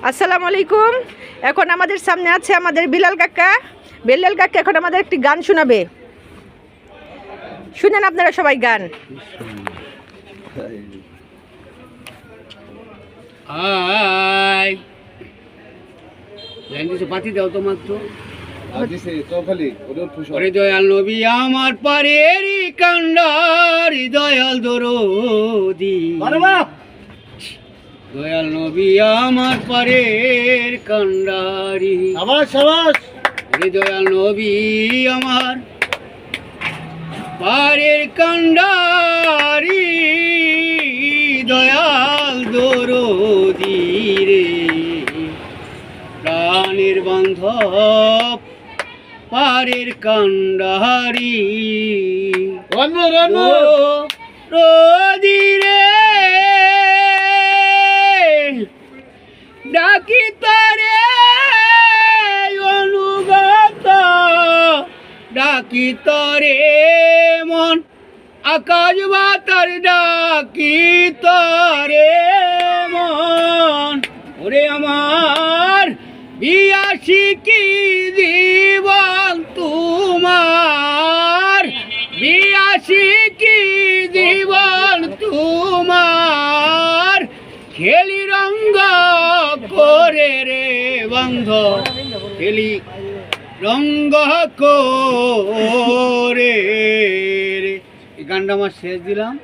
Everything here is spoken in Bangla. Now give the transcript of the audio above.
আসসালামু আলাইকুম। এখন আমাদের সামনে আছে আমাদের বিলাল কাকা। বিলাল কাকা এখন আমাদের একটি গান শোনাবে। শুনেন আপনারা সবাই গান। আয় ল্যাঙ্গুয়েজে পাতি দাও তো মাত্র। ওরে দয়াল নবী আমার পারেরই কান্ডার দয়াল দরদি, দয়াল নবী আমার পারের কান্ডারি। ওরে দয়াল নবী আমার পারের কান্ডারি, দয়াল দরদি রে, প্রাণের বান্ধব পারের কান্ডারি। রদি রে ডাকি তারে অনুগত, ডাকি তরে মন আকাশ বাতার, ডাকি তরে মন। ওরে আমার বিয়াসি কি জীবন তোমার, বিয়াসি কি জীবন তোমার, খেলি রঙ্গ করে রে বন্ধ, খেলি রঙ্গ করে রে। এই গানটা আমার শেষ দিলাম।